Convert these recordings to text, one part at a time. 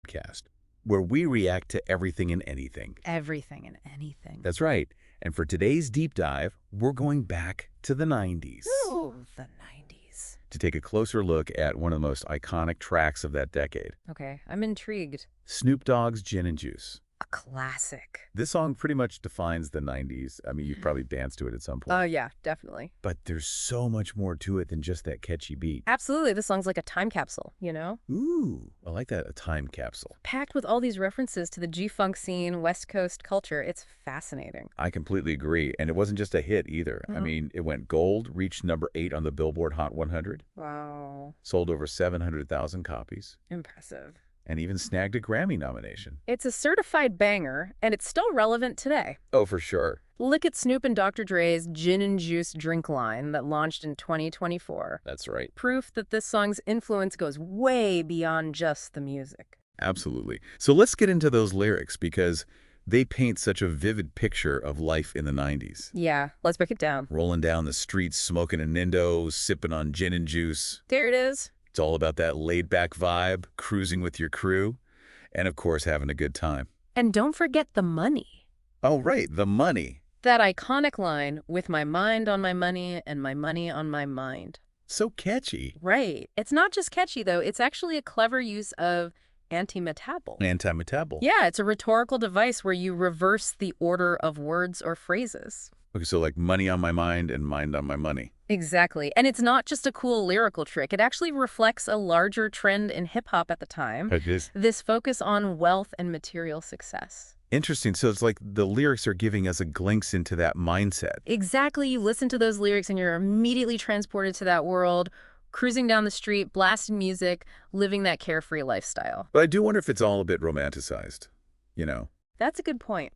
podcast, where we react to everything and anything. Everything and anything. That's right. And for today's deep dive, we're going back to the 90s. Ooh, the 90s. To take a closer look at one of the most iconic tracks of that decade. Okay, I'm intrigued. Snoop Dogg's Gin Juice. A classic. This song pretty much defines the 90s. I mean, you've probably danced to it at some point. Yeah, definitely. But there's so much more to it than just that catchy beat. Absolutely. This song's like a time capsule, you know? Ooh, I like that, a time capsule. Packed with all these references to the G-Funk scene, West Coast culture. It's fascinating. I completely agree. And it wasn't just a hit either. I mean, it went gold, reached number 8 on the Billboard Hot 100. Wow. Sold over 700,000 copies. Impressive. And even snagged a Grammy nomination. It's a certified banger, and it's still relevant today. Oh, for sure. Look at Snoop and Dr. Dre's Gin Juice drink line that launched in 2024. That's right. Proof that this song's influence goes way beyond just the music. Absolutely. So let's get into those lyrics because they paint such a vivid picture of life in the 90s. Yeah, let's break it down. Rolling down the streets, smoking a Nindo, sipping on gin and juice. There it is. It's all about that laid-back vibe, cruising with your crew, and of course having a good time. And don't forget the money. Oh, right, the money. That iconic line, with my mind on my money and my money on my mind. So catchy. Right. It's not just catchy, though. It's actually a clever use of anti-metabol. Anti-metabol. Yeah, it's a rhetorical device where you reverse the order of words or phrases. Okay, so like money on my mind and mind on my money. Exactly. And it's not just a cool lyrical trick. It actually reflects a larger trend in hip-hop at the time. It is. This focus on wealth and material success. Interesting. So it's like the lyrics are giving us a glimpse into that mindset. Exactly. You listen to those lyrics and you're immediately transported to that world, cruising down the street, blasting music, living that carefree lifestyle. But I do wonder if it's all a bit romanticized, you know? That's a good point.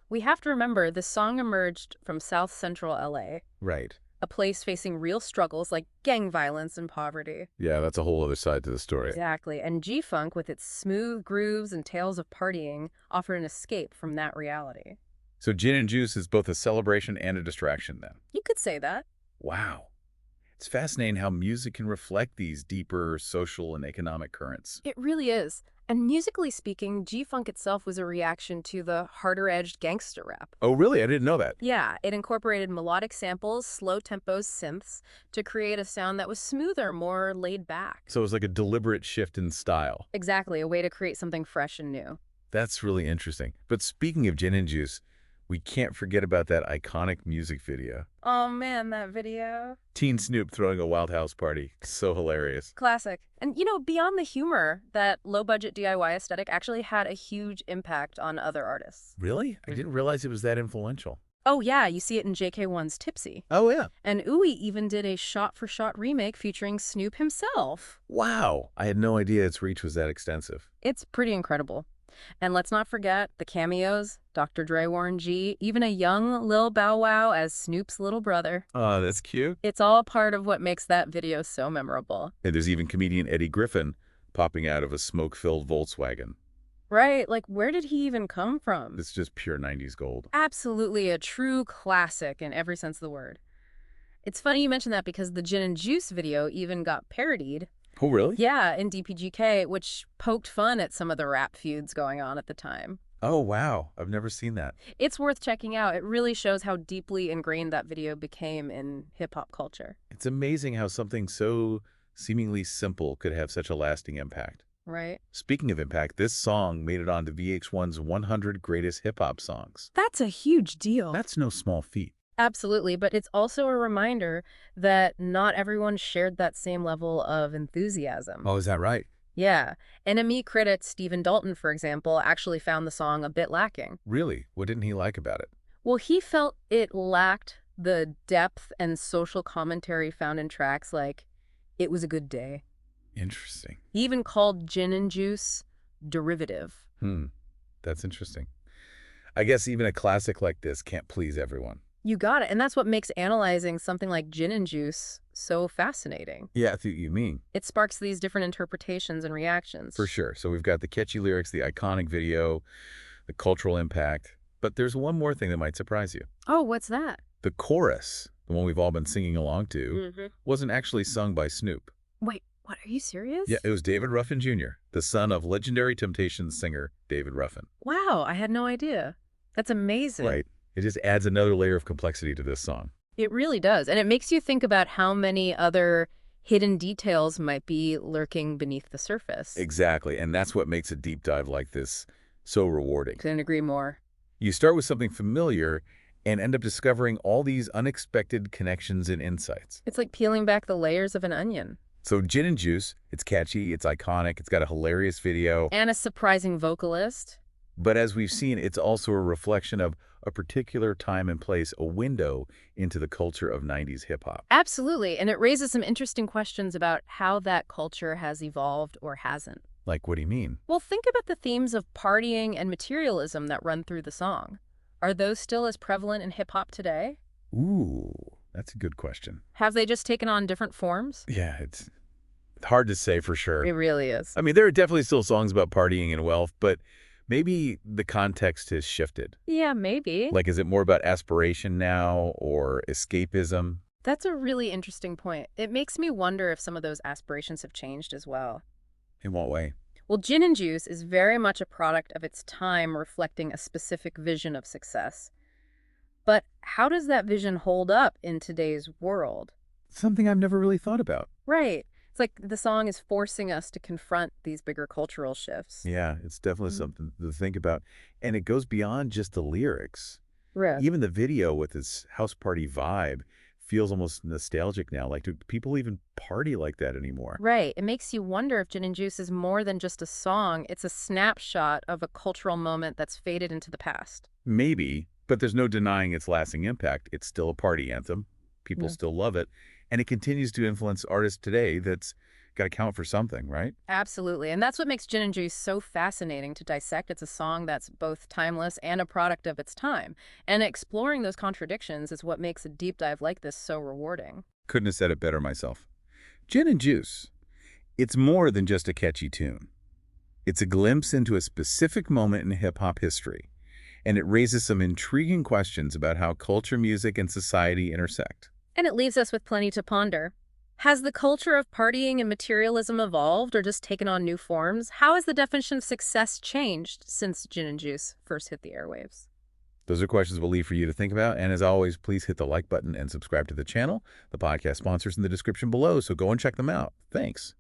We have to remember this song emerged from South Central LA, Right. a place facing real struggles like gang violence and poverty. Yeah, that's a whole other side to the story. Exactly. And G-Funk, with its smooth grooves and tales of partying, offered an escape from that reality. So gin and juice is both a celebration and a distraction then. You could say that. Wow. It's fascinating how music can reflect these deeper social and economic currents. It really is. And musically speaking, G-Funk itself was a reaction to the harder-edged gangster rap. Oh, really? I didn't know that. Yeah, it incorporated melodic samples, slow tempos, synths, to create a sound that was smoother, more laid back. So it was like a deliberate shift in style. Exactly, a way to create something fresh and new. That's really interesting. But speaking of gin and juice, we can't forget about that iconic music video. Oh man, that video. Teen Snoop throwing a wild house party. So hilarious. Classic. And you know, beyond the humor, that low-budget DIY aesthetic actually had a huge impact on other artists. Really? I didn't realize it was that influential. Oh yeah, you see it in JK1's Tipsy. Oh, yeah. And Ooey even did a shot-for-shot remake featuring Snoop himself. Wow. I had no idea its reach was that extensive. It's pretty incredible. And let's not forget the cameos, Dr. Dre, Warren G, even a young Lil Bow Wow as Snoop's little brother. Oh, that's cute. It's all part of what makes that video so memorable. And there's even comedian Eddie Griffin popping out of a smoke-filled Volkswagen. Right, like where did he even come from? It's just pure 90s gold. Absolutely a true classic in every sense of the word. It's funny you mention that because the Gin and Juice video even got parodied. Oh, really? Yeah, in DPGK, which poked fun at some of the rap feuds going on at the time. Oh, wow. I've never seen that. It's worth checking out. It really shows how deeply ingrained that video became in hip-hop culture. It's amazing how something so seemingly simple could have such a lasting impact. Right? Speaking of impact, this song made it onto VH1's 100 Greatest Hip-Hop Songs. That's a huge deal. That's no small feat. Absolutely, but it's also a reminder that not everyone shared that same level of enthusiasm. Oh, is that right? Yeah. NME critic Stephen Dalton, for example, actually found the song a bit lacking. Really? What didn't he like about it? Well, he felt it lacked the depth and social commentary found in tracks like It Was a Good Day. Interesting. He even called Gin and Juice derivative. That's interesting. I guess even a classic like this can't please everyone. You got it. And that's what makes analyzing something like Gin and Juice so fascinating. Yeah, I see what you mean. It sparks these different interpretations and reactions. For sure. So we've got the catchy lyrics, the iconic video, the cultural impact. But there's one more thing that might surprise you. Oh, what's that? The chorus, the one we've all been singing along to, wasn't actually sung by Snoop. Wait, What, are you serious? Yeah, it was David Ruffin Jr., the son of legendary Temptations singer David Ruffin. Wow, I had no idea. That's amazing. Right. It just adds another layer of complexity to this song. It really does. And it makes you think about how many other hidden details might be lurking beneath the surface. Exactly, and that's what makes a deep dive like this so rewarding. Couldn't agree more. You start with something familiar and end up discovering all these unexpected connections and insights. It's like peeling back the layers of an onion. So Gin and Juice, it's catchy, it's iconic, it's got a hilarious video, And a surprising vocalist. but as we've seen, it's also a reflection of a particular time and place, a window into the culture of 90s hip-hop. Absolutely. And it raises some interesting questions about how that culture has evolved or hasn't. Like, what do you mean? Well, think about the themes of partying and materialism that run through the song. Are those still as prevalent in hip-hop today? Ooh, that's a good question. Have they just taken on different forms? Yeah, it's hard to say for sure. It really is. I mean, there are definitely still songs about partying and wealth, but maybe the context has shifted. Yeah, maybe. Like, is it more about aspiration now or escapism? That's a really interesting point. It makes me wonder if some of those aspirations have changed as well. In what way? Well, Gin and Juice is very much a product of its time, reflecting a specific vision of success. But how does that vision hold up in today's world? Something I've never really thought about. Right. It's like the song is forcing us to confront these bigger cultural shifts. Yeah, it's definitely Mhm. something to think about. And it goes beyond just the lyrics. Right. Even the video with its house party vibe feels almost nostalgic now. Like, do people even party like that anymore? Right. It makes you wonder if Gin and Juice is more than just a song. It's a snapshot of a cultural moment that's faded into the past. Maybe, but there's no denying its lasting impact. It's still a party anthem. People Yeah. still love it. And it continues to influence artists today. That's got to count for something, right? Absolutely. And that's what makes Gin and Juice so fascinating to dissect. It's a song that's both timeless and a product of its time. And exploring those contradictions is what makes a deep dive like this so rewarding. Couldn't have said it better myself. Gin and Juice. It's more than just a catchy tune. It's a glimpse into a specific moment in hip-hop history. And it raises some intriguing questions about how culture, music, and society intersect. And it leaves us with plenty to ponder. Has the culture of partying and materialism evolved or just taken on new forms? How has the definition of success changed since Gin and Juice first hit the airwaves? Those are questions we'll leave for you to think about. And as always, please hit the like button and subscribe to the channel. The podcast sponsors in the description below, so go and check them out. Thanks.